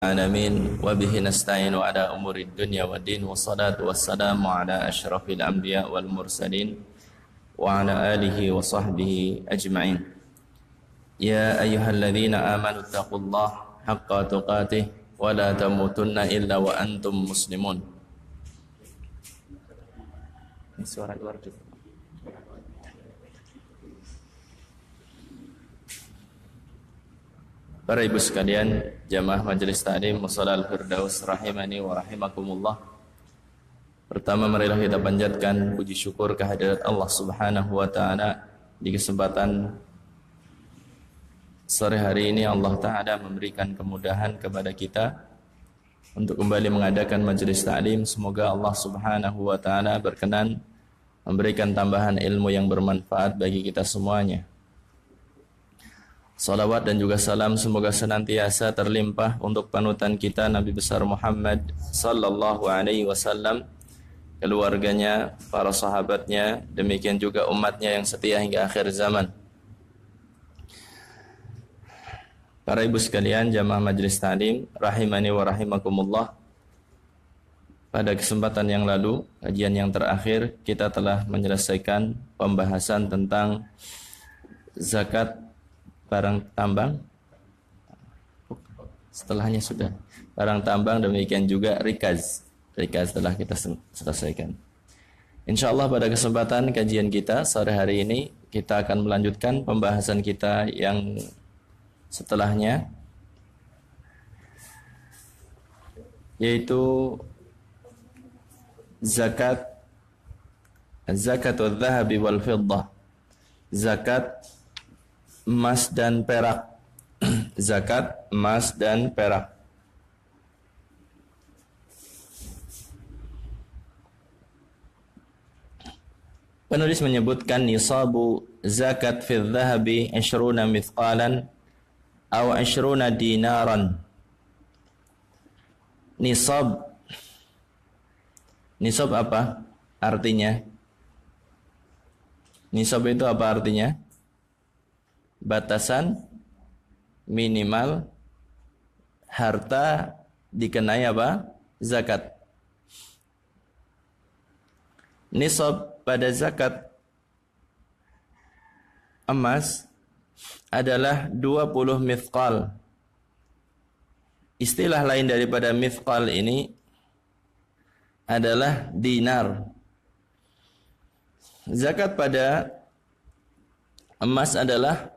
Alamin wa bihi nasta'inu ala umuri dunya wa din wa salatu wassalamu ala ashrafil anbiya wal mursalin wa ala alihi wa sahbihi ajma'in. Ya ayyuhalladzina amanu taqullaha haqqa tuqatih wa la tamutunna illa wa antum muslimun. Ini suara luar juga. Para ibu sekalian, jamaah majelis ta'lim Mushalal Firdaus rahimani wa rahimakumullah. Pertama, marilah kita panjatkan puji syukur kehadirat Allah Subhanahu wa taala. Di kesempatan sore hari ini Allah taala memberikan kemudahan kepada kita untuk kembali mengadakan majelis ta'lim. Semoga Allah Subhanahu wa taala berkenan memberikan tambahan ilmu yang bermanfaat bagi kita semuanya. Salawat dan juga salam semoga senantiasa terlimpah untuk panutan kita Nabi besar Muhammad sallallahu alaihi wasallam, keluarganya, para sahabatnya, demikian juga umatnya yang setia hingga akhir zaman. Para ibu sekalian, jamaah majelis ta'lim rahimani wa rahimakumullah. Pada kesempatan yang lalu, kajian yang terakhir, kita telah menyelesaikan pembahasan tentang zakat barang tambang. Setelahnya sudah barang tambang, demikian juga rikaz telah kita selesaikan. InsyaAllah pada kesempatan kajian kita sore hari ini kita akan melanjutkan pembahasan kita yang setelahnya, yaitu zakatul dhahabi wal fiddah, zakat emas dan perak. Zakat emas dan perak. Penulis menyebutkan nisabu zakat fil dhahabi 20 mithqalan atau 20 dinaran. Nisab apa artinya? Nisab itu apa artinya? Batasan minimal harta dikenai apa? Zakat. Nisab pada zakat emas adalah 20 mithqal. Istilah lain daripada mithqal ini adalah dinar. Zakat pada emas adalah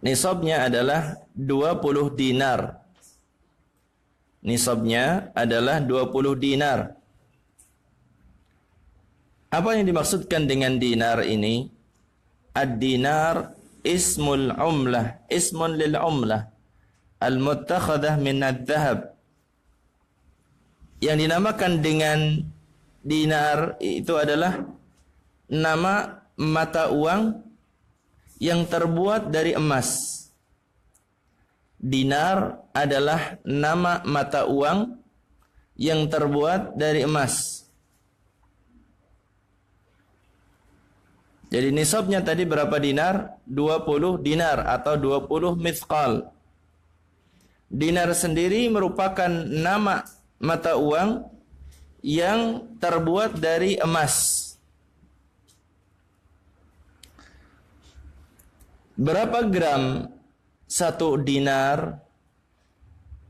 nisabnya adalah 20 dinar. Nisabnya adalah 20 dinar. Apa yang dimaksudkan dengan dinar ini? Ad-dinar ismul umlah, ismun lil umlah al-muttakhadah min ad-dhahab. Yang dinamakan dengan dinar itu adalah nama mata uang yang terbuat dari emas. Dinar adalah nama mata uang yang terbuat dari emas. Jadi nisabnya tadi berapa dinar? 20 dinar atau 20 mithqal. Dinar sendiri merupakan nama mata uang yang terbuat dari emas. Berapa gram satu dinar?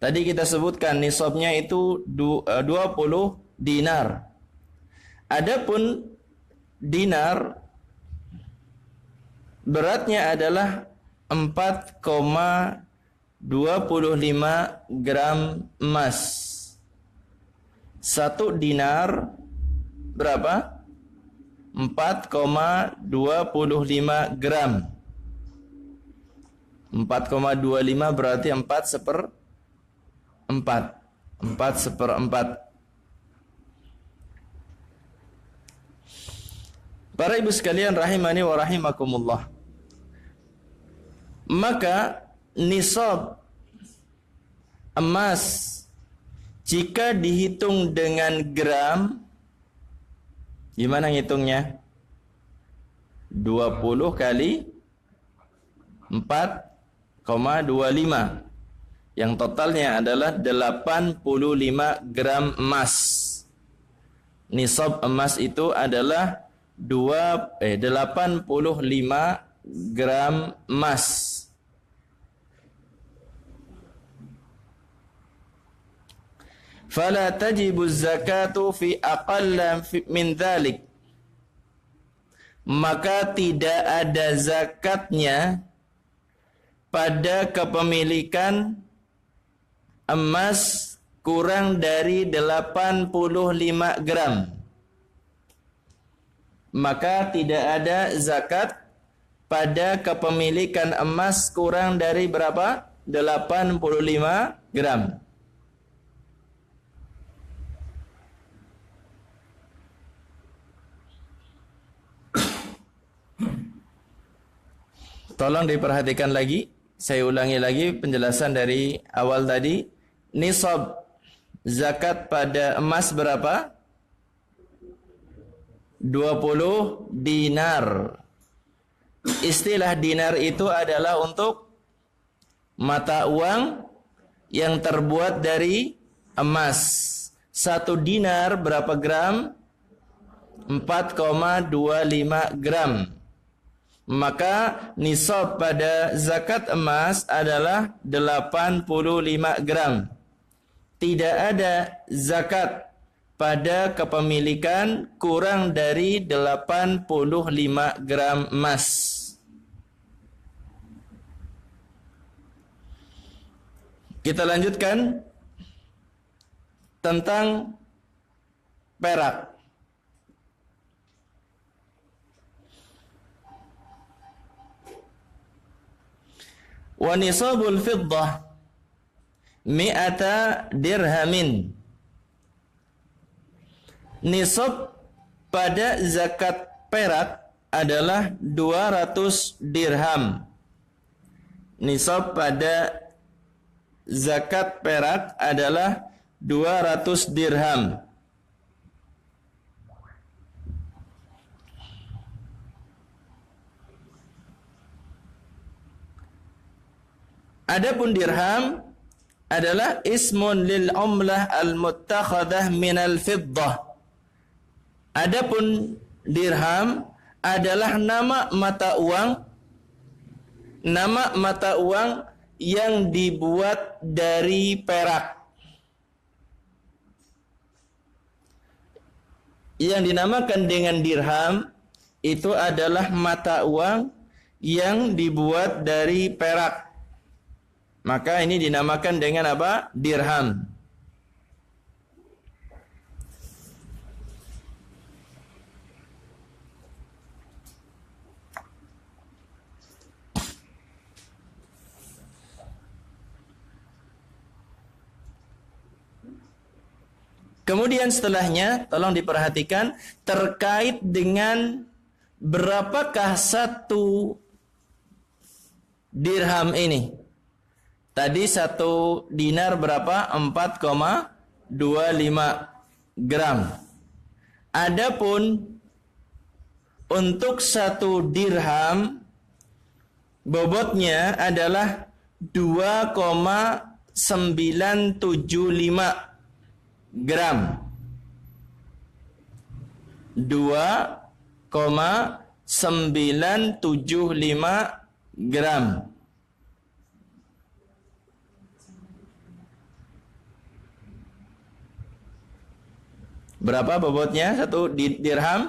Tadi kita sebutkan nisabnya itu 20 dinar. Adapun dinar beratnya adalah 4,25 gram emas. Satu dinar berapa? 4,25 gram. 4,25 berarti 4/4. 4/4. Para ibu sekalian rahimani wa rahimakumullah. Maka nisab emas jika dihitung dengan gram, gimana ngitungnya? 20 kali 40 yang totalnya adalah 85 gram emas. Nisab emas itu adalah 85 gram emas. Fala tajibu zakatu fi aqalla min dhalik. Maka tidak ada zakatnya pada kepemilikan emas kurang dari 85 gram. Maka tidak ada zakat pada kepemilikan emas kurang dari berapa? 85 gram. Tolong diperhatikan lagi. Saya ulangi lagi penjelasan dari awal tadi. Nisab zakat pada emas berapa? 20 dinar. Istilah dinar itu adalah untuk mata uang yang terbuat dari emas. 1 dinar berapa gram? 4,25 gram. Maka nisab pada zakat emas adalah 85 gram. Tidak ada zakat pada kepemilikan kurang dari 85 gram emas. Kita lanjutkan tentang perak. Wa nisabul fiddah mi'ata dirhamin. Nisab pada zakat perak adalah 200 dirham. Nisab pada zakat perak adalah 200 dirham. Adapun dirham adalah ismun lil umlah al-muttakhadah minal fiddah. Adapun dirham adalah nama mata uang yang dibuat dari perak. Yang dinamakan dengan dirham itu adalah mata uang yang dibuat dari perak. Maka ini dinamakan dengan apa? Dirham. Kemudian setelahnya, tolong diperhatikan terkait dengan berapakah 1 dirham ini. Tadi 1 dinar berapa? 4,25 gram. Adapun untuk 1 dirham bobotnya adalah 2,975 gram. 2,975 gram. Berapa bobotnya 1 dirham?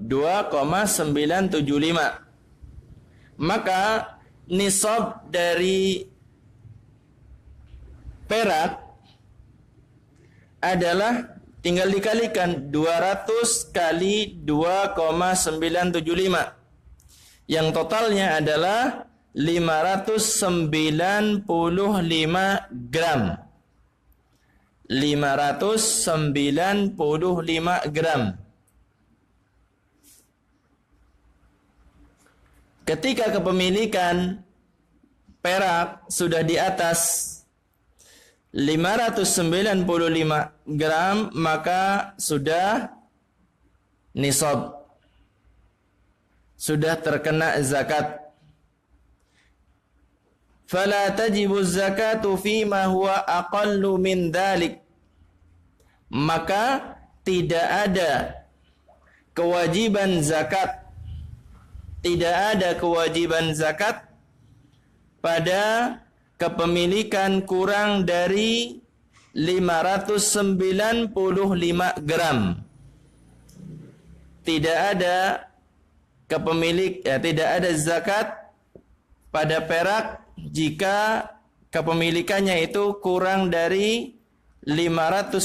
2,975. Maka nisab dari perak adalah tinggal dikalikan 200 kali 2,975. Yang totalnya adalah 595 gram. 595 gram. Ketika kepemilikan perak sudah di atas 595 gram, maka sudah nisab, sudah terkena zakat. fala tajibu zakatu fima huwa aqallu min dhalik. Maka tidak ada kewajiban zakat, tidak ada kewajiban zakat pada kepemilikan kurang dari 595 gram. Tidak ada tidak ada zakat pada perak jika kepemilikannya itu kurang dari 595.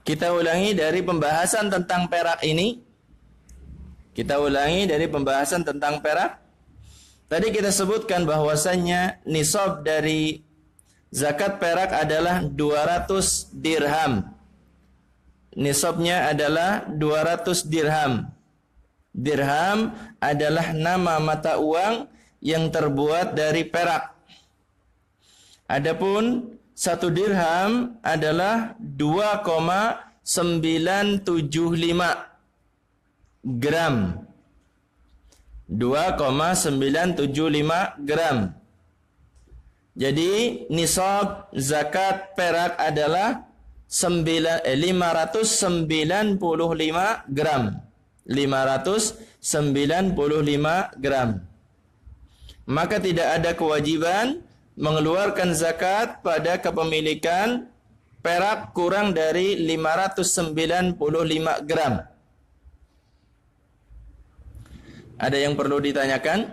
Kita ulangi dari pembahasan tentang perak ini. Kita ulangi dari pembahasan tentang perak. Tadi kita sebutkan bahwasannya nisab dari zakat perak adalah 200 dirham. Nisabnya adalah 200 dirham. Dirham adalah nama mata uang yang terbuat dari perak. Adapun 1 dirham adalah 2,975 gram. 2,975 gram. Jadi nisab zakat perak adalah 595 gram. 595 gram. Maka tidak ada kewajiban mengeluarkan zakat pada kepemilikan perak kurang dari 595 gram. Ada yang perlu ditanyakan?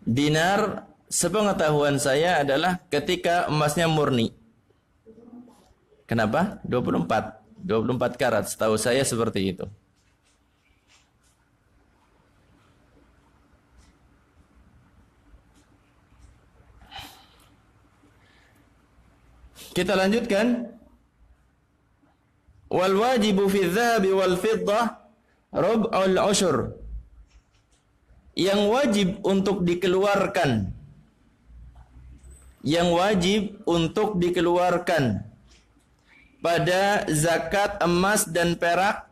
Dinar, sepengetahuan saya adalah ketika emasnya murni. Kenapa? 24 karat, setahu saya seperti itu. Kita lanjutkan. Wal wajibu fi dhahabi wal fiddah rub'ul ushur. Yang wajib untuk dikeluarkan, yang wajib untuk dikeluarkan pada zakat emas dan perak,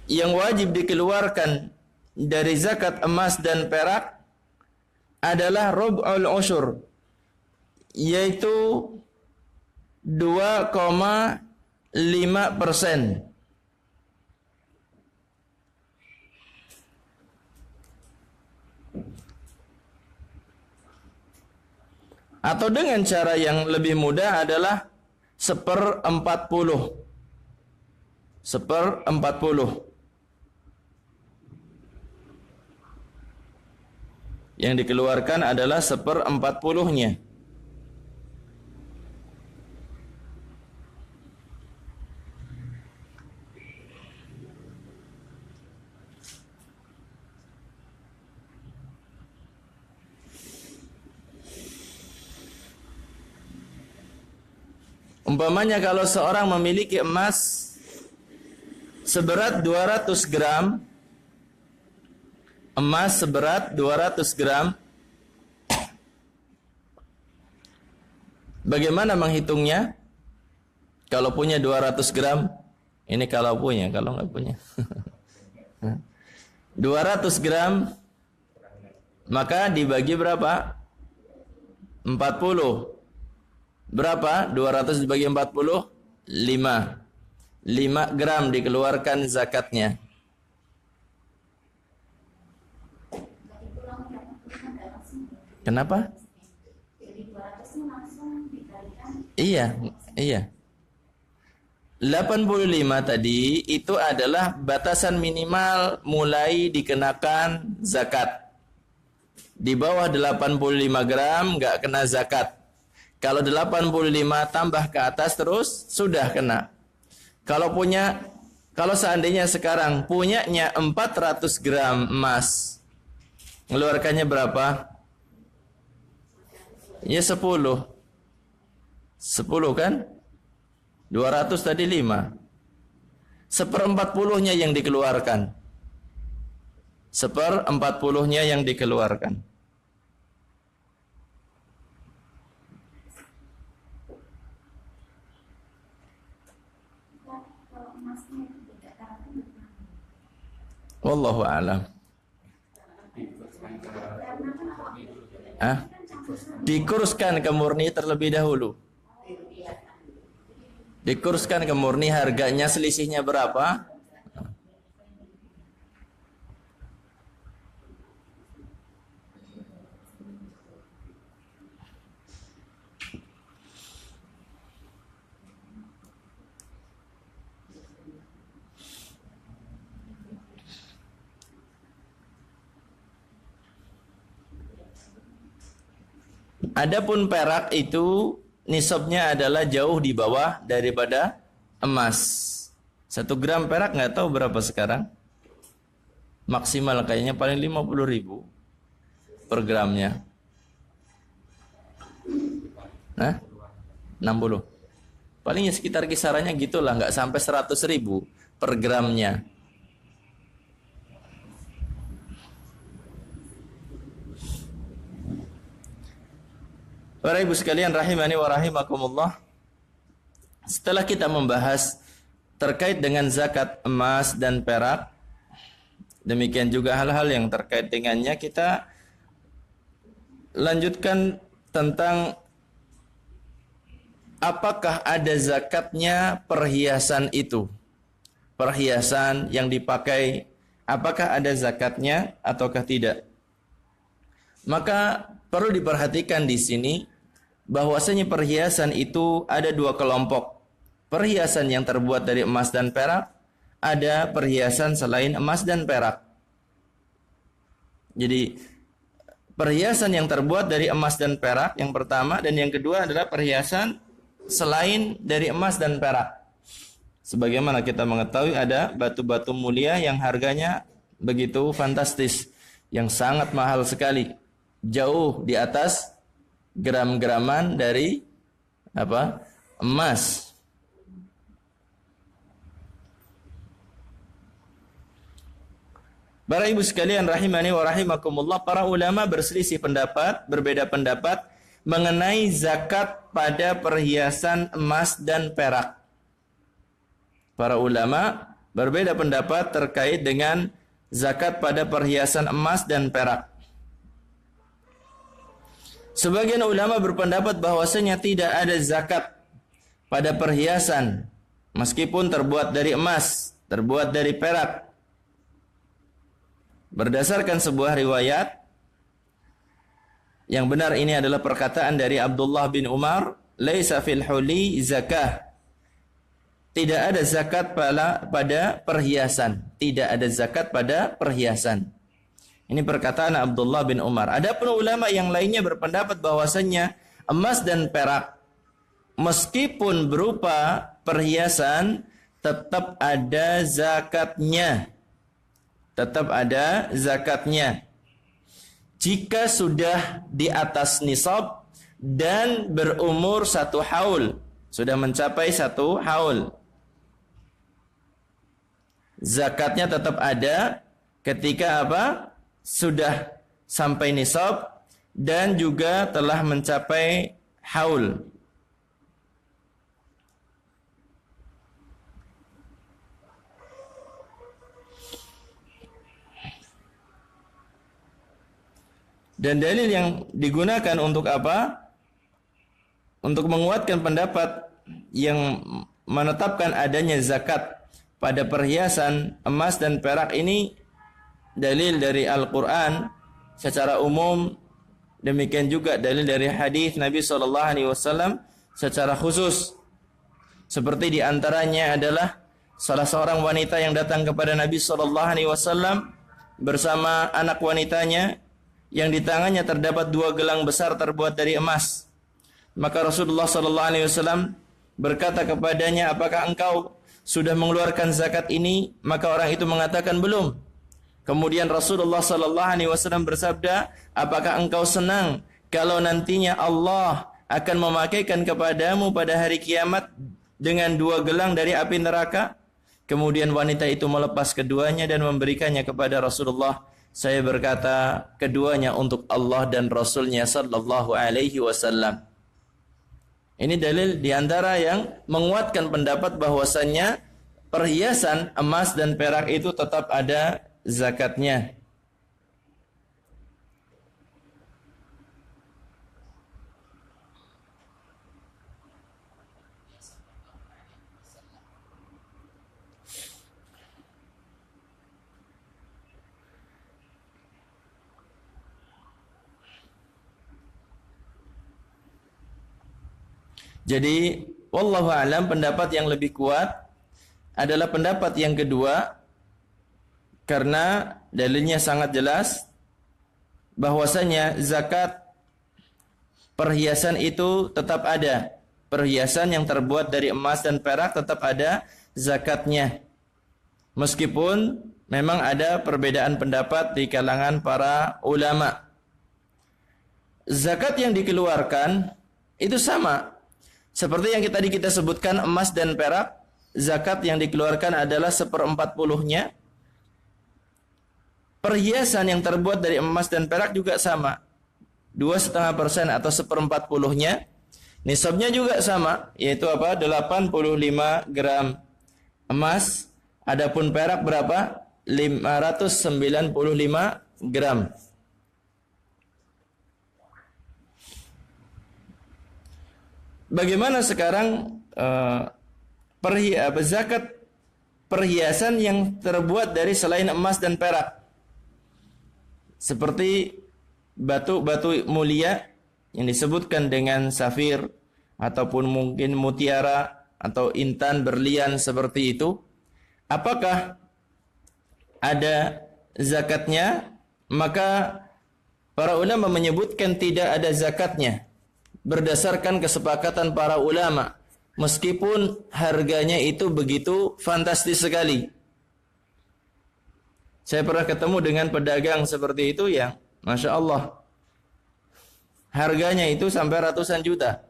yang wajib dikeluarkan dari zakat emas dan perak adalah rub'ul ushur, yaitu 2,5%. Atau dengan cara yang lebih mudah adalah 1/40. 1/40. Yang dikeluarkan adalah 1/40-nya. Umpamanya kalau seorang memiliki emas seberat 200 gram, emas seberat 200 gram, bagaimana menghitungnya? Kalau punya 200 gram, ini kalau punya, kalau nggak punya 200 gram, maka dibagi berapa? 40. Berapa? 200 dibagi 40? 5. 5 gram dikeluarkan zakatnya. Kenapa? Iya. 85 tadi itu adalah batasan minimal mulai dikenakan zakat. Di bawah 85 gram nggak kena zakat. Kalau 85 tambah ke atas terus sudah kena. Kalau seandainya sekarang punyanya 400 gram emas, mengeluarkannya berapa? Ya 10. 10 kan? 200 tadi 5. 1/40-nya yang dikeluarkan. 1/40-nya yang dikeluarkan. Wallahu a'lam. Dikurskan ke murni terlebih dahulu. Dikurskan ke murni, harganya selisihnya berapa? Adapun perak itu nisabnya adalah jauh di bawah daripada emas. 1 gram perak nggak tahu berapa sekarang. Maksimal kayaknya paling 50.000 per gramnya. Nah, 60. Paling ya sekitar kisarannya gitulah, nggak sampai 100.000 per gramnya. Para ibu sekalian rahimani wa rahimakumullah, setelah kita membahas terkait dengan zakat emas dan perak, demikian juga hal-hal yang terkait dengannya, kita lanjutkan tentang apakah ada zakatnya perhiasan itu. Perhiasan yang dipakai, apakah ada zakatnya ataukah tidak? Maka perlu diperhatikan di sini bahwasanya perhiasan itu ada 2 kelompok. Perhiasan yang terbuat dari emas dan perak, ada perhiasan selain emas dan perak. Jadi perhiasan yang terbuat dari emas dan perak yang pertama, dan yang kedua adalah perhiasan selain dari emas dan perak. Sebagaimana kita mengetahui ada batu-batu mulia yang harganya begitu fantastis, yang sangat mahal sekali, jauh di atas gram-graman dari emas. Para ibu sekalian rahimani wa rahimakumullah, para ulama berselisih pendapat, berbeda pendapat mengenai zakat pada perhiasan emas dan perak. Para ulama berbeda pendapat terkait dengan zakat pada perhiasan emas dan perak. Sebagian ulama berpendapat bahwasanya tidak ada zakat pada perhiasan meskipun terbuat dari emas, terbuat dari perak. Berdasarkan sebuah riwayat, yang benar ini adalah perkataan dari Abdullah bin Umar, laisa fil huli zakah. Tidak ada zakat pada perhiasan. Tidak ada zakat pada perhiasan. Ini perkataan Abdullah bin Umar. Adapun ulama yang lainnya berpendapat bahwasannya emas dan perak meskipun berupa perhiasan tetap ada zakatnya. Tetap ada zakatnya. Jika sudah di atas nisab dan berumur 1 haul, sudah mencapai 1 haul, zakatnya tetap ada ketika sudah sampai nisab dan juga telah mencapai haul. Dan dalil yang digunakan untuk apa? Untuk menguatkan pendapat yang menetapkan adanya zakat pada perhiasan emas dan perak ini, dalil dari Al-Quran secara umum, demikian juga dalil dari hadis Nabi SAW secara khusus. Seperti diantaranya adalah salah seorang wanita yang datang kepada Nabi SAW bersama anak wanitanya, yang di tangannya terdapat 2 gelang besar terbuat dari emas. Maka Rasulullah SAW berkata kepadanya, apakah engkau sudah mengeluarkan zakat ini? Maka orang itu mengatakan belum. Kemudian Rasulullah SAW bersabda, apakah engkau senang kalau nantinya Allah akan memakaikan kepadamu pada hari kiamat dengan 2 gelang dari api neraka? Kemudian wanita itu melepas keduanya dan memberikannya kepada Rasulullah. Saya berkata, keduanya untuk Allah dan Rasulnya sallallahu alaihi wasallam. Ini dalil diantara yang menguatkan pendapat bahwasannya perhiasan emas dan perak itu tetap ada zakatnya. Jadi, wallahu a'lam, pendapat yang lebih kuat adalah pendapat yang kedua, karena dalilnya sangat jelas bahwasanya zakat perhiasan itu tetap ada. Perhiasan yang terbuat dari emas dan perak tetap ada zakatnya. Meskipun memang ada perbedaan pendapat di kalangan para ulama. Zakat yang dikeluarkan itu sama. Seperti yang tadi kita sebutkan, emas dan perak, zakat yang dikeluarkan adalah 1/40-nya. Perhiasan yang terbuat dari emas dan perak juga sama, 2,5% atau 1/40-nya. Nisabnya juga sama, yaitu apa? 85 gram emas. Adapun perak berapa? 595 gram. Bagaimana sekarang zakat perhiasan yang terbuat dari selain emas dan perak? Seperti batu-batu mulia yang disebutkan dengan safir ataupun mungkin mutiara atau intan, berlian seperti itu. Apakah ada zakatnya? Maka para ulama menyebutkan tidak ada zakatnya. Berdasarkan kesepakatan para ulama, meskipun harganya itu begitu fantastis sekali. Saya pernah ketemu dengan pedagang seperti itu yang Masya Allah, harganya itu sampai ratusan juta.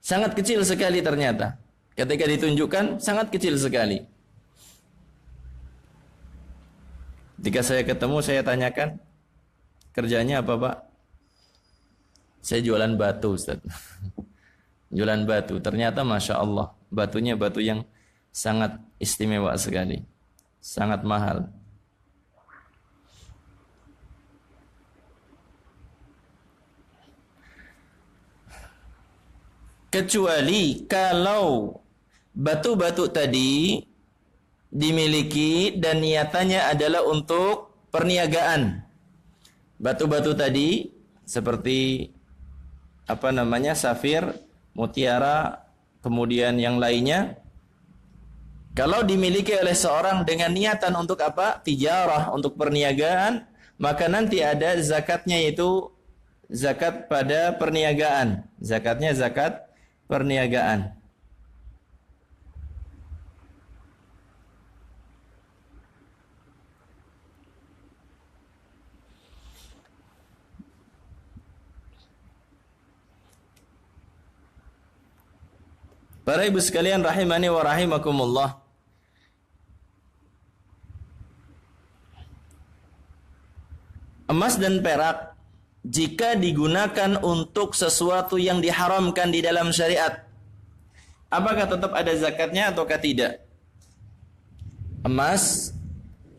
Sangat kecil sekali ternyata. Ketika ditunjukkan, sangat kecil sekali. Ketika saya ketemu, saya tanyakan, kerjanya apa Pak? Saya jualan batu, Ustaz. Jualan batu. Ternyata Masya Allah, batunya batu yang sangat istimewa sekali. Sangat mahal. Kecuali kalau batu-batu tadi dimiliki dan niatannya adalah untuk perniagaan. Batu-batu tadi seperti safir, mutiara, kemudian yang lainnya, kalau dimiliki oleh seorang dengan niatan untuk apa? Tijarah, untuk perniagaan, maka nanti ada zakatnya, yaitu zakat pada perniagaan. Zakatnya zakat perniagaan. Para ibu sekalian rahimani wa rahimakumullah. Emas dan perak jika digunakan untuk sesuatu yang diharamkan di dalam syariat, apakah tetap ada zakatnya ataukah tidak? Emas,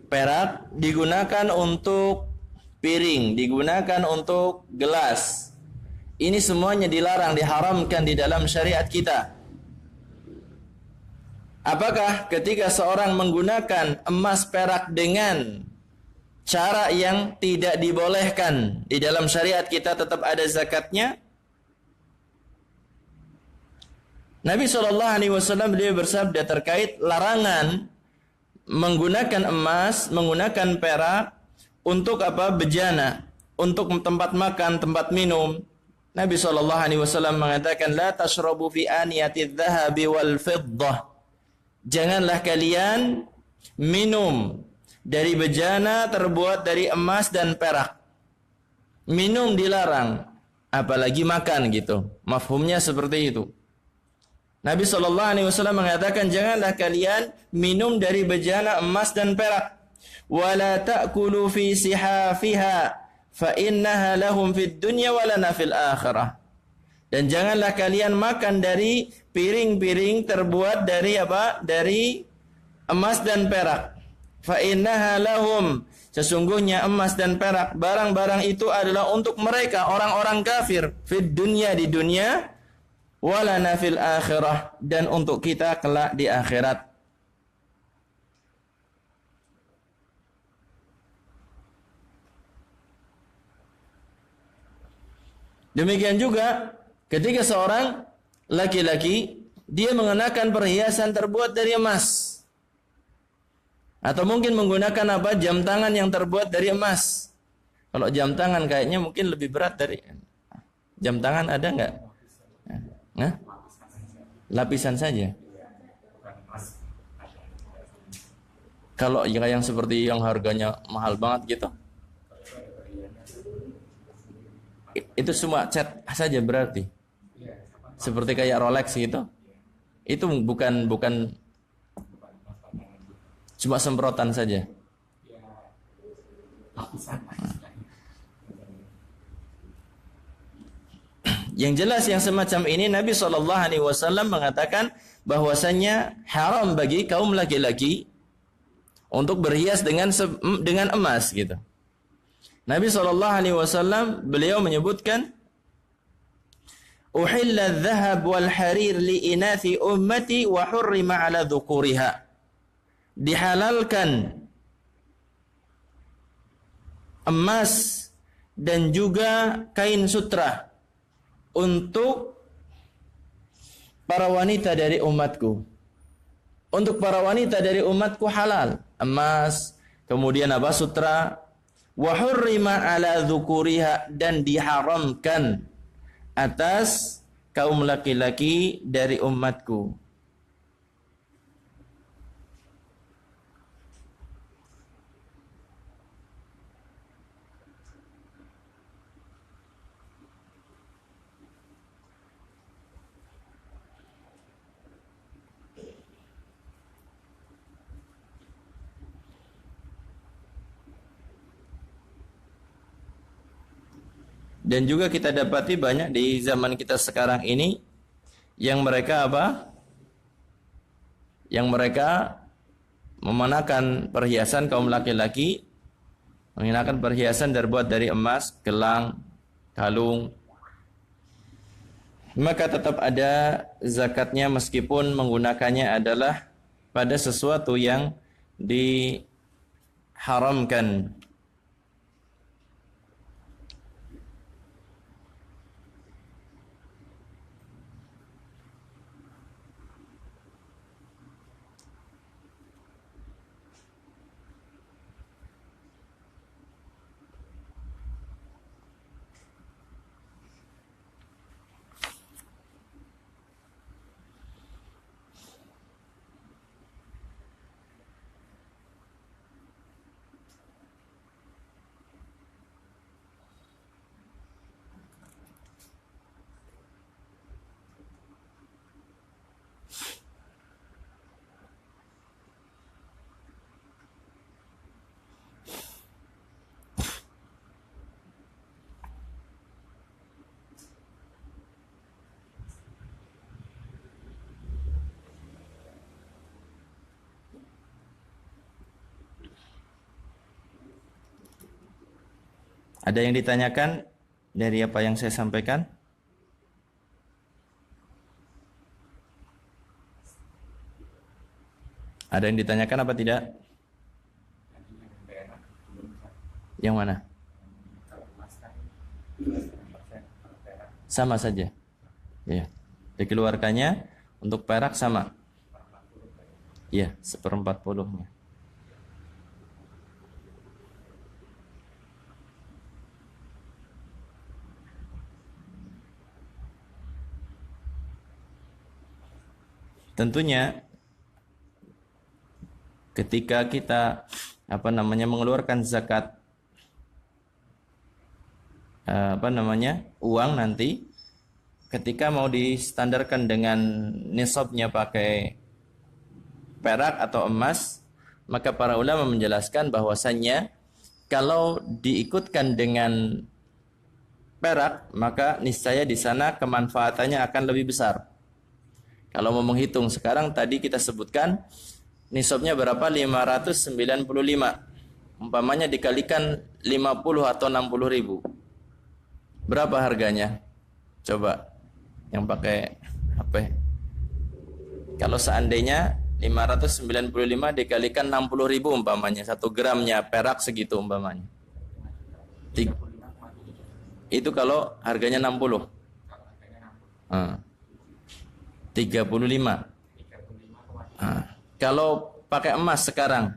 perak digunakan untuk piring, digunakan untuk gelas. Ini semuanya dilarang, diharamkan di dalam syariat kita. Apakah ketika seorang menggunakan emas perak dengan cara yang tidak dibolehkan di dalam syariat kita tetap ada zakatnya? Nabi SAW beliau bersabda terkait larangan menggunakan emas, menggunakan perak untuk apa? Bejana, untuk tempat makan, tempat minum. Nabi SAW mengatakan, la tashrabu fi aniyatidz dhahabi wal fiddah. Janganlah kalian minum dari bejana terbuat dari emas dan perak. Minum dilarang, apalagi makan gitu. Mafhumnya seperti itu. Nabi SAW mengatakan, janganlah kalian minum dari bejana emas dan perak. Wala ta'kulu fi sihafiha fa innaha lahum fid dunya wa lana fil akhirah. Dan janganlah kalian makan dari piring-piring terbuat dari apa? Dari emas dan perak. Fa innaha lahum, sesungguhnya emas dan perak, barang-barang itu adalah untuk mereka orang-orang kafir, fid dunya, di dunia, walana fil akhirah, dan untuk kita kelak di akhirat. Demikian juga ketika seorang laki-laki dia mengenakan perhiasan terbuat dari emas, atau mungkin menggunakan apa? Jam tangan yang terbuat dari emas. Kalau jam tangan kayaknya mungkin lebih berat dari jam tangan, ada enggak? Nah, lapisan saja. Kalau yang seperti yang harganya mahal banget gitu, itu semua cat saja berarti. Seperti kayak Rolex gitu. Itu bukan cuma semprotan saja. Yang jelas yang semacam ini Nabi SAW mengatakan bahwasannya haram bagi kaum laki-laki untuk berhias dengan emas gitu. Nabi SAW beliau menyebutkan, uhilla adh-dhahab wal harir li inathi ummati wa hurrima ala dhukuriha. Dihalalkan emas dan juga kain sutra untuk para wanita dari umatku. Untuk para wanita dari umatku halal emas, kemudian apa? Sutra. Wa hurrima ala dzukuriha, dan diharamkan atas kaum laki-laki dari umatku. Dan juga kita dapati banyak di zaman kita sekarang ini yang mereka apa? Yang mereka mengenakan perhiasan, kaum laki-laki mengenakan perhiasan terbuat dari emas, gelang, kalung. Maka tetap ada zakatnya meskipun menggunakannya adalah pada sesuatu yang diharamkan. Ada yang ditanyakan dari apa yang saya sampaikan? Ada yang ditanyakan apa tidak? Yang mana? Sama saja. Ya. Dikeluarkannya untuk perak sama. Iya, 1/40-nya. Tentunya ketika kita mengeluarkan zakat uang nanti, ketika mau distandarkan dengan nisabnya pakai perak atau emas, maka para ulama menjelaskan bahwasannya kalau diikutkan dengan perak, maka niscaya di sana kemanfaatannya akan lebih besar. Kalau mau menghitung sekarang, tadi kita sebutkan nisabnya berapa? 595. Umpamanya dikalikan 50 atau 60 ribu. Berapa harganya? Coba yang pakai HP. Kalau seandainya 595 dikalikan 60 ribu umpamanya, 1 gramnya perak segitu umpamanya. Itu kalau harganya 60. 35. Kalau pakai emas sekarang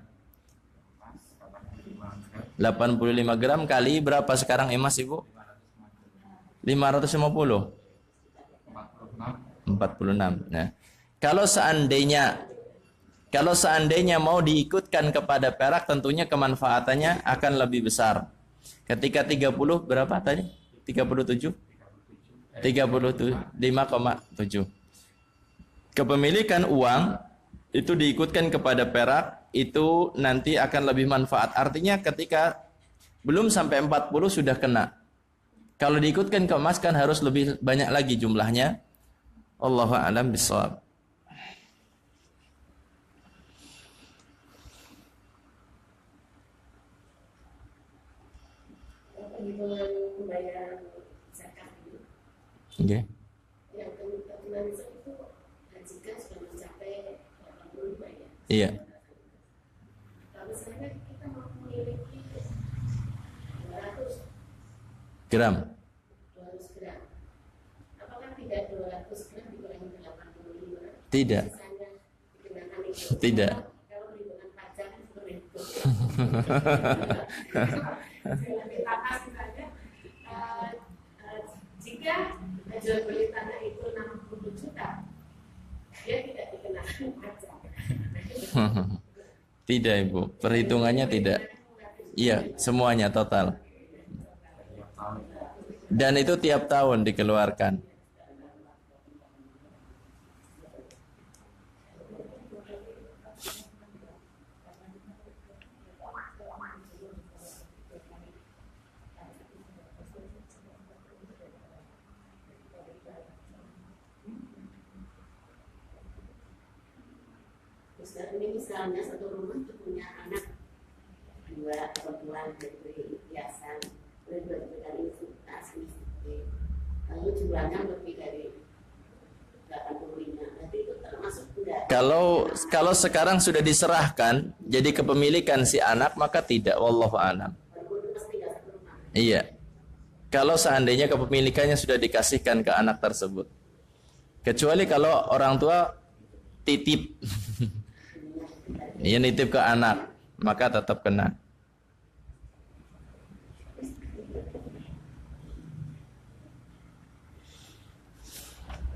85 gram kali berapa sekarang emas Ibu? 550. 46. Nah, kalau seandainya mau diikutkan kepada perak, tentunya kemanfaatannya akan lebih besar. Ketika 30 berapa tadi? 37? 5,7. Kepemilikan uang itu diikutkan kepada perak, itu nanti akan lebih manfaat. Artinya ketika belum sampai 40 sudah kena. Kalau diikutkan ke emas kan harus lebih banyak lagi jumlahnya. Allahu a'lam bishawab. Perhitungan pembayaran zakat ini. Oke. Yang kemudian itu jika sudah mencapai 85 ya. Iya. Kalau misalnya kita mau memiliki 200 Gram. 200 gram. Apakah tidak 200 gram dikurangi 85? Tidak. Misalnya dikenakan itu. Tidak. Kalau perhitungan pajak seperti itu. Jika jual beli tanah itu 60 juta, dia tidak dikenakan pajak. Tidak Ibu, perhitungannya tidak. Iya, semuanya total. Dan itu tiap tahun dikeluarkan. Ini misalnya satu rumah itu punya anak 2 perempuan dari hiasan, kemudian dari investasi, lalu jumlahnya lebih dari 85, berarti itu termasuk enggak? Kalau sekarang sudah diserahkan jadi kepemilikan si anak, maka tidak, wallahu a'lam. Iya. Kalau seandainya kepemilikannya sudah dikasihkan ke anak tersebut. Kecuali kalau orang tua titip. Ia nitip ke anak, maka tetap kena.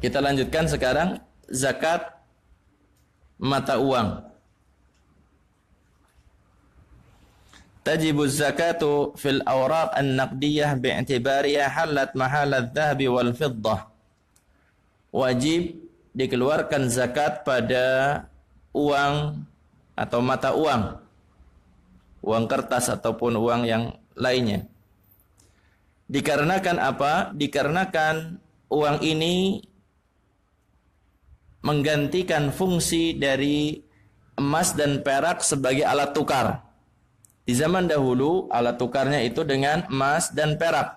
Kita lanjutkan sekarang zakat mata uang. Tajibu zakatu fil awraq an-naqdiyah bi'tibariha halat mahalat dhahabi wal fiddah. Wajib dikeluarkan zakat pada uang atau mata uang, uang kertas ataupun uang yang lainnya. Dikarenakan apa? Dikarenakan uang ini menggantikan fungsi dari emas dan perak sebagai alat tukar. Di zaman dahulu alat tukarnya itu dengan emas dan perak.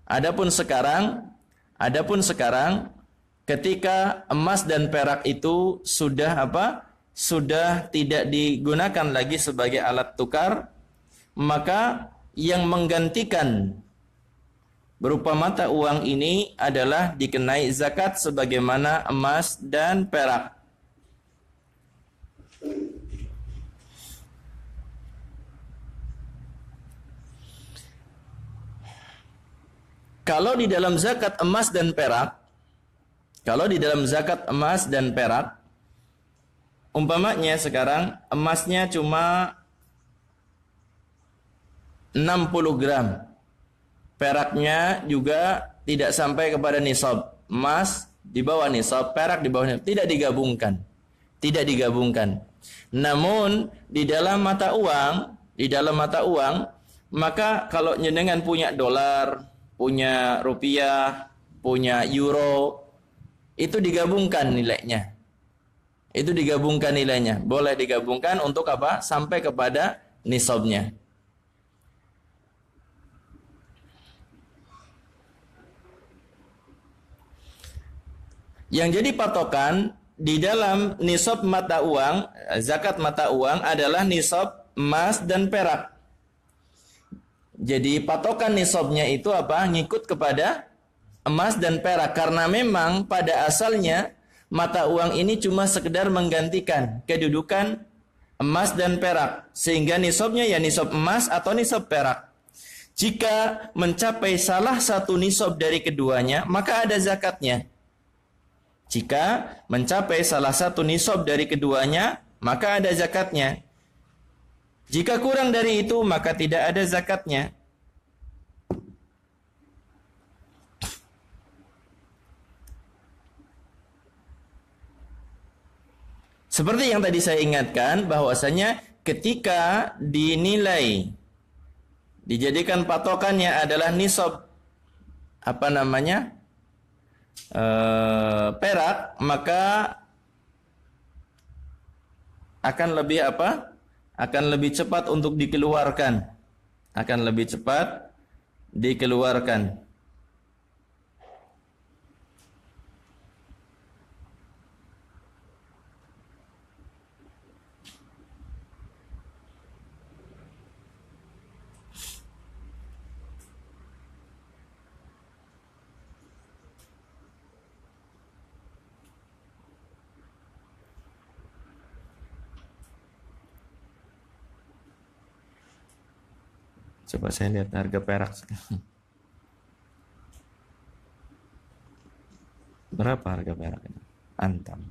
Adapun sekarang ketika emas dan perak itu sudah sudah tidak digunakan lagi sebagai alat tukar, maka yang menggantikan berupa mata uang ini adalah dikenai zakat sebagaimana emas dan perak. Kalau di dalam zakat emas dan perak, umpamanya sekarang emasnya cuma 60 gram. Peraknya juga tidak sampai kepada nisab. Emas di bawah nisab, perak di bawah nisab. Tidak digabungkan. Tidak digabungkan. Namun di dalam mata uang, maka kalau jenengan punya dolar, punya rupiah, punya euro, itu digabungkan nilainya. Itu digabungkan nilainya. Boleh digabungkan untuk apa? Sampai kepada nisabnya. Yang jadi patokan di dalam nisab mata uang, zakat mata uang adalah nisab emas dan perak. Jadi patokan nisabnya itu apa? Ngikut kepada emas dan perak. Karena memang pada asalnya mata uang ini cuma sekedar menggantikan kedudukan emas dan perak. Sehingga nisabnya ya nisab emas atau nisab perak. Jika mencapai salah satu nisab dari keduanya, maka ada zakatnya. Jika mencapai salah satu nisab dari keduanya, maka ada zakatnya. Jika kurang dari itu, maka tidak ada zakatnya. Seperti yang tadi saya ingatkan, bahwasanya ketika dinilai, dijadikan patokannya adalah nisab perak, maka akan lebih akan lebih cepat untuk dikeluarkan. Akan lebih cepat dikeluarkan. Coba saya lihat harga perak. Berapa harga perak ini? Antam.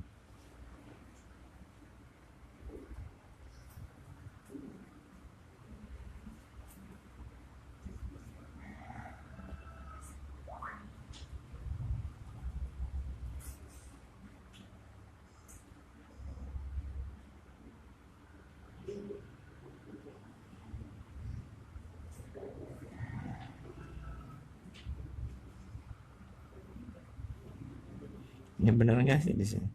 Ini benar nggak sih di sini?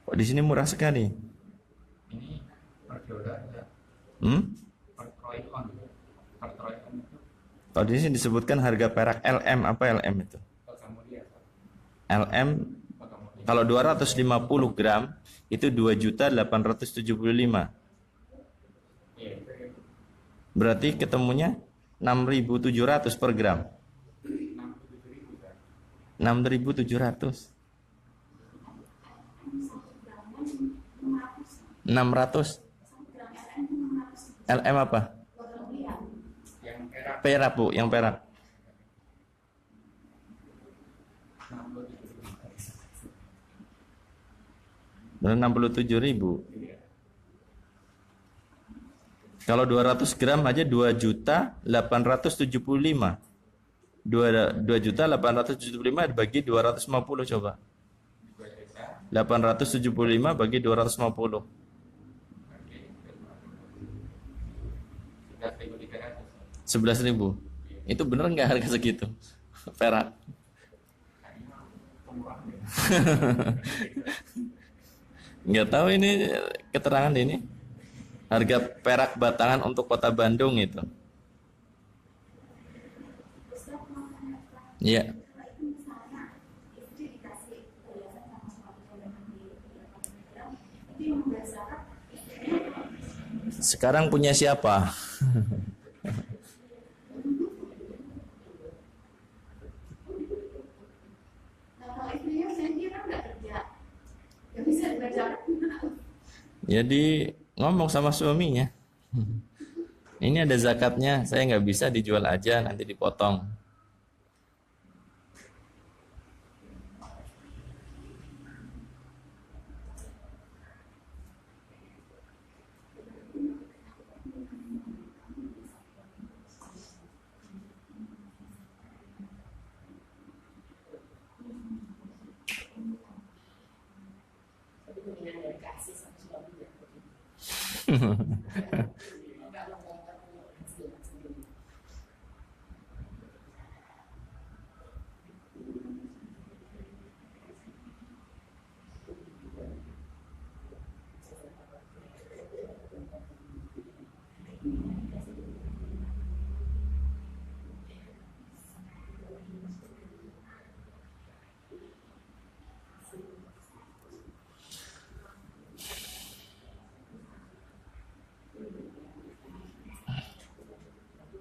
Kok di sini murah sekali? Ini per dolar ya. Per troy on. Per troy on itu. Kalau di sini disebutkan harga perak LM, apa LM itu? Kemudian LM kalau 250 gram itu 2.875. iya. Berarti ketemunya 6.700 per gram. 6.700. 600. LM apa? Yang perak Perak, Bu, yang perak. 67.000. Kalau 200 gram aja 2.875. 2.875 dibagi 250 coba. 875 bagi 250. 11.000. Itu bener nggak harga segitu? Perak. Nggak tahu ini keterangan ini. Harga perak batangan untuk kota Bandung itu. Iya. Sekarang punya siapa? Jadi ngomong sama suaminya. Ini ada zakatnya, saya nggak bisa dijual aja, nanti dipotong.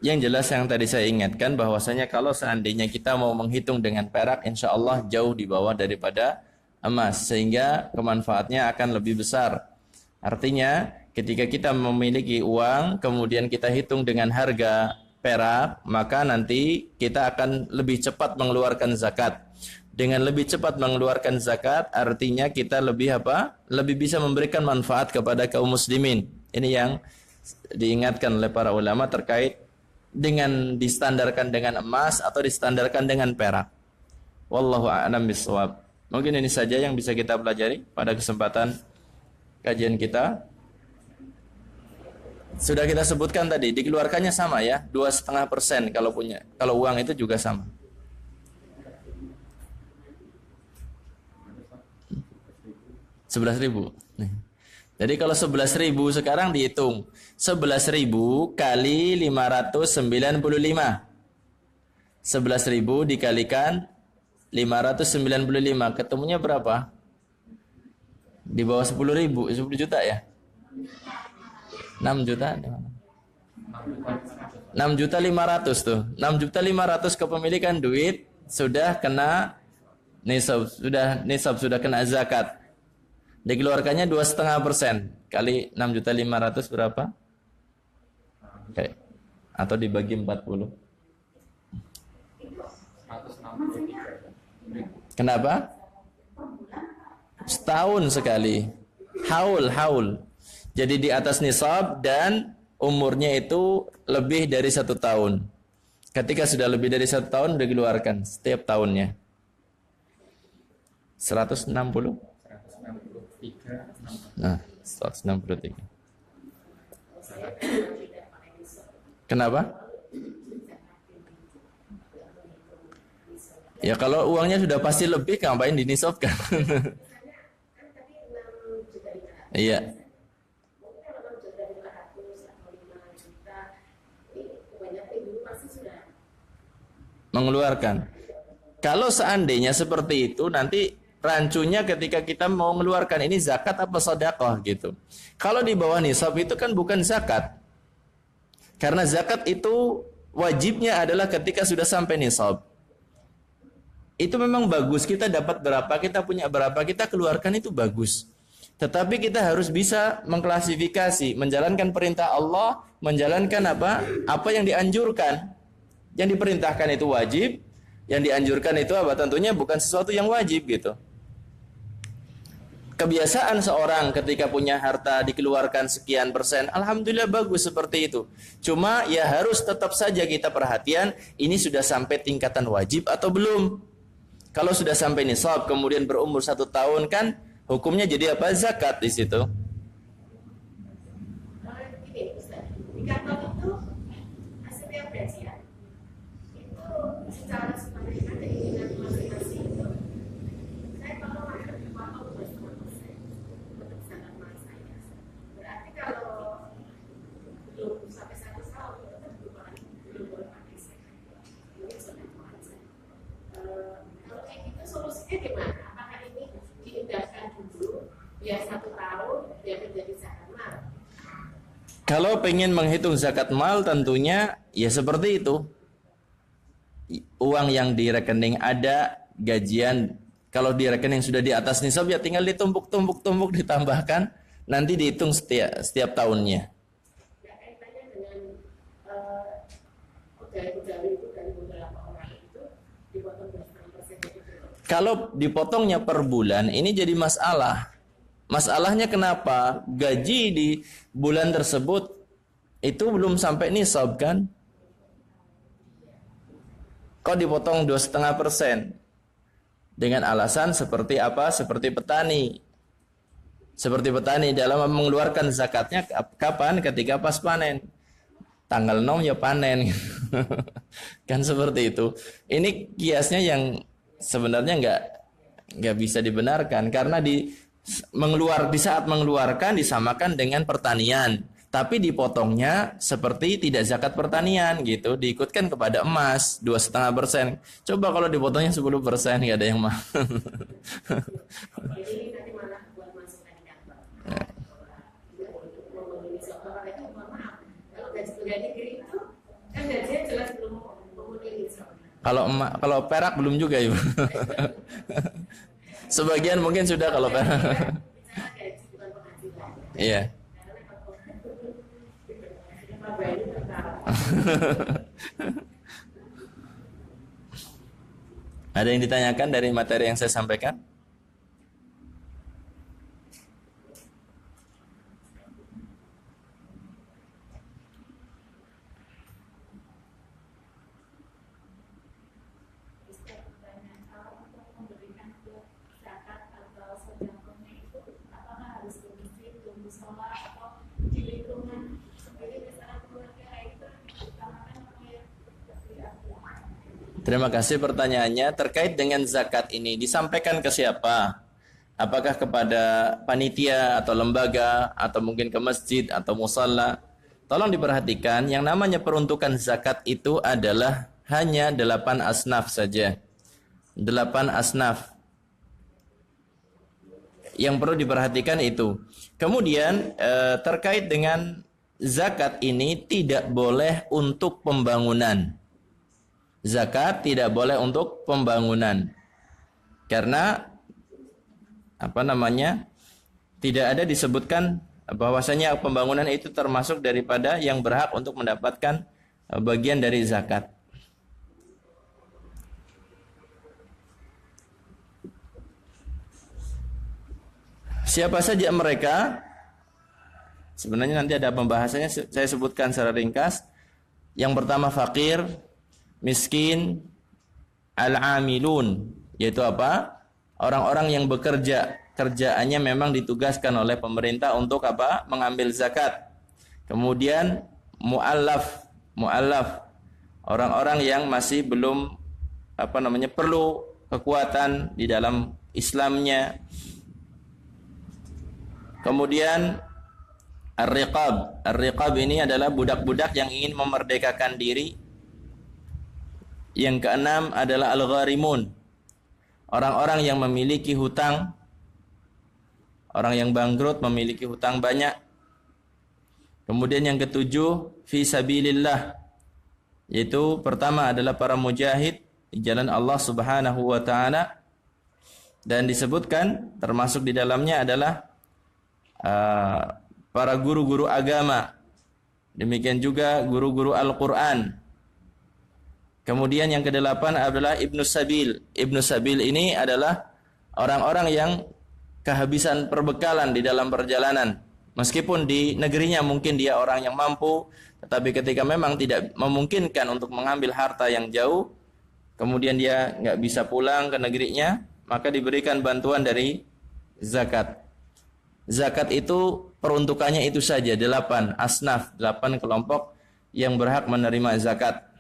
Yang jelas yang tadi saya ingatkan bahwasanya kalau seandainya kita mau menghitung dengan perak, insya Allah jauh di bawah daripada emas, sehingga kemanfaatnya akan lebih besar. Artinya ketika kita memiliki uang kemudian kita hitung dengan harga perak, maka nanti kita akan lebih cepat mengeluarkan zakat. Dengan lebih cepat mengeluarkan zakat artinya kita lebih apa? Lebih bisa memberikan manfaat kepada kaum muslimin. Ini yang diingatkan oleh para ulama terkait dengan distandarkan dengan emas atau distandarkan dengan perak. Wallahu a'lam bishawab. Mungkin ini saja yang bisa kita pelajari pada kesempatan kajian kita. Sudah kita sebutkan tadi, dikeluarkannya sama ya, 2,5% kalau punya. Kalau uang itu juga sama. Rp11.000. Jadi kalau 11.000 sekarang dihitung 11.000 kali 595. 11.000 dikalikan 595, ketemunya berapa? Di bawah 10.000, 10 juta ya? 6 juta? 6 juta 500 tuh. 6 juta 500 kepemilikan duit sudah kena nisab, sudah kena zakat. Dikeluarkannya 2,5% kali 6.500.000 berapa? Oke. Atau dibagi 40. Kenapa? Setahun sekali. Haul. Jadi di atas nisab dan umurnya itu lebih dari 1 tahun. Ketika sudah lebih dari 1 tahun dikeluarkan setiap tahunnya. 160. Nah, 163. Kenapa? Ya kalau uangnya sudah pasti lebih, ngapain dinisabkan? Iya. Mengeluarkan. Kalau seandainya seperti itu, nanti rancunya ketika kita mau mengeluarkan ini zakat apa sedekah gitu. Kalau di bawah nisab itu kan bukan zakat. Karena zakat itu wajibnya adalah ketika sudah sampai nisab. Itu memang bagus, kita dapat berapa, kita punya berapa, kita keluarkan itu bagus. Tetapi kita harus bisa mengklasifikasi, menjalankan perintah Allah, menjalankan apa yang dianjurkan. Yang diperintahkan itu wajib, yang dianjurkan itu apa? Tentunya bukan sesuatu yang wajib gitu. Kebiasaan seorang ketika punya harta dikeluarkan sekian persen, alhamdulillah bagus seperti itu. Cuma ya harus tetap saja kita perhatian, ini sudah sampai tingkatan wajib atau belum. Kalau sudah sampai nisab kemudian berumur 1 tahun kan hukumnya jadi apa? Zakat di situ. Gini, Ustaz, di kantor itu hasilnya pengajian itu secara sebenarnya ada keinginan masing-masing. Saya kalau makan potong 2,5% untuk zakat mahal saya. Berarti kalau belum sampai 1 tahun itu kan belum pakai zakat. Mungkin sudah mahal saya. Kalau pengen menghitung zakat mal tentunya ya seperti itu. Uang yang di rekening ada, gajian kalau di rekening sudah di atas nisab ya tinggal ditumpuk-tumpuk ditambahkan, nanti dihitung setiap tahunnya. Ya, kaitannya dengan pegawai-pegawai itu dari beberapa orang itu dipotong 25% itu. Kalau dipotongnya per bulan ini jadi masalah. Masalahnya kenapa? Gaji di bulan tersebut itu belum sampai nisab kan? Kok dipotong 2,5%? Dengan alasan seperti apa? Seperti petani. Seperti petani dalam mengeluarkan zakatnya kapan? Ketika pas panen. Tanggal 6 ya panen. Kan seperti itu. Ini kiasnya yang sebenarnya nggak bisa dibenarkan karena di saat mengeluarkan disamakan dengan pertanian, tapi dipotongnya seperti tidak zakat pertanian gitu, diikutkan kepada emas 2,5%. Coba kalau dipotongnya 10%, nggak ada yang mah. Jadi nanti malah buat masukan di kantor. Untuk memenuhi soal itu mohon maaf. Kalau gaji pegawai negeri itu kan gajinya jelas belum memenuhi soal. Kalau perak belum juga Ibu. Sebagian mungkin sudah kalau perak. Bicara gaji bukan penghasilan. Iya. Ada yang ditanyakan dari materi yang saya sampaikan? Terima kasih pertanyaannya. Terkait dengan zakat ini disampaikan ke siapa? Apakah kepada panitia atau lembaga atau mungkin ke masjid atau musalla? Tolong diperhatikan, yang namanya peruntukan zakat itu adalah hanya 8 asnaf saja. 8 asnaf. Yang perlu diperhatikan itu. Kemudian terkait dengan zakat ini tidak boleh untuk pembangunan. Zakat tidak boleh untuk pembangunan. Karena tidak ada disebutkan bahwasanya pembangunan itu termasuk daripada yang berhak untuk mendapatkan bagian dari zakat. Siapa saja mereka? Sebenarnya nanti ada pembahasannya, saya sebutkan secara ringkas. Yang pertama fakir, miskin, al-amilun, yaitu apa? Orang-orang yang bekerja, kerjaannya memang ditugaskan oleh pemerintah untuk apa? Mengambil zakat. Kemudian mu'allaf, orang-orang yang masih belum perlu kekuatan di dalam Islamnya. Kemudian ar-riqab ini adalah budak-budak yang ingin memerdekakan diri. Yang keenam adalah al-gharimun, orang-orang yang memiliki hutang, orang yang bangkrut memiliki hutang banyak. Kemudian yang ketujuh fi sabilillah, yaitu pertama adalah para mujahid di jalan Allah Subhanahu wa taala, dan disebutkan termasuk di dalamnya adalah para guru-guru agama, demikian juga guru-guru Al-Qur'an. Kemudian yang kedelapan adalah Ibnu Sabil. Ibnu Sabil ini adalah orang-orang yang kehabisan perbekalan di dalam perjalanan. Meskipun di negerinya mungkin dia orang yang mampu, tetapi ketika memang tidak memungkinkan untuk mengambil harta yang jauh, kemudian dia nggak bisa pulang ke negerinya, maka diberikan bantuan dari zakat. Zakat itu peruntukannya itu saja, 8 asnaf, 8 kelompok yang berhak menerima zakat.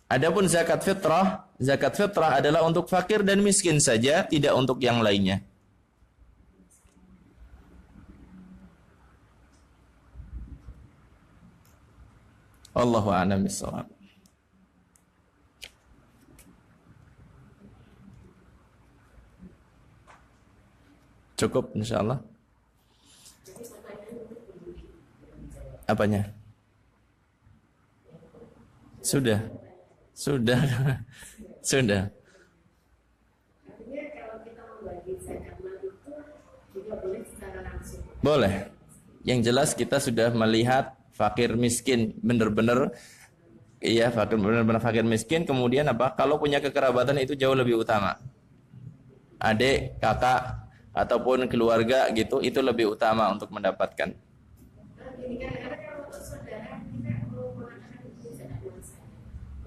Adapun zakat fitrah adalah untuk fakir dan miskin saja, tidak untuk yang lainnya. Allahu a'lam bishawab. Cukup insyaallah. Apanya? Sudah. Sudah. Sudah. Artinya kalau kita membagi zakat mal itu juga boleh secara langsung. Boleh. Yang jelas kita sudah melihat fakir miskin benar-benar, iya, fakir benar-benar fakir miskin. Kemudian apa? Kalau punya kekerabatan itu jauh lebih utama. Adik, kakak, ataupun keluarga gitu, itu lebih utama untuk mendapatkan. Ini kadang-kadang kalau untuk saudara kita mau mengatakan itu zakat mal saya.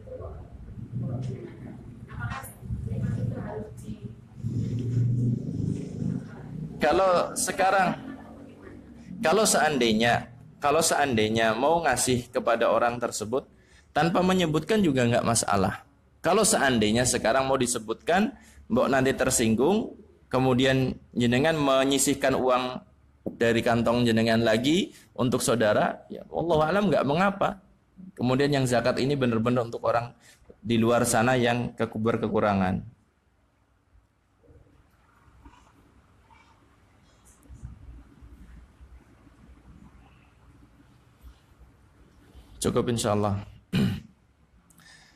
Itu kok gimana? Apakah memang itu harus di Kalau sekarang, kalau seandainya mau ngasih kepada orang tersebut tanpa menyebutkan juga nggak masalah. Kalau seandainya sekarang mau disebutkan, mbok nanti tersinggung, kemudian jenengan menyisihkan uang dari kantong jenengan lagi untuk saudara, ya wallahu alam nggak mengapa. Kemudian yang zakat ini benar-benar untuk orang di luar sana yang berkekurangan. Cukup insyaallah.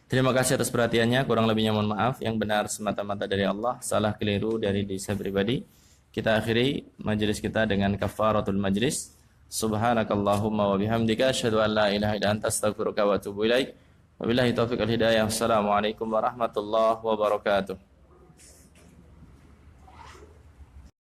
Terima kasih atas perhatiannya, kurang lebihnya mohon maaf. Yang benar semata-mata dari Allah, salah keliru dari diri saya pribadi. Kita akhiri majelis kita dengan kafaratul majlis. Subhanakallahumma wa bihamdika asyhadu an la ilaha illa anta astaghfiruka wa atubu ilaik. Wabillahi taufiq wal hidayah. Assalamualaikum warahmatullahi wabarakatuh.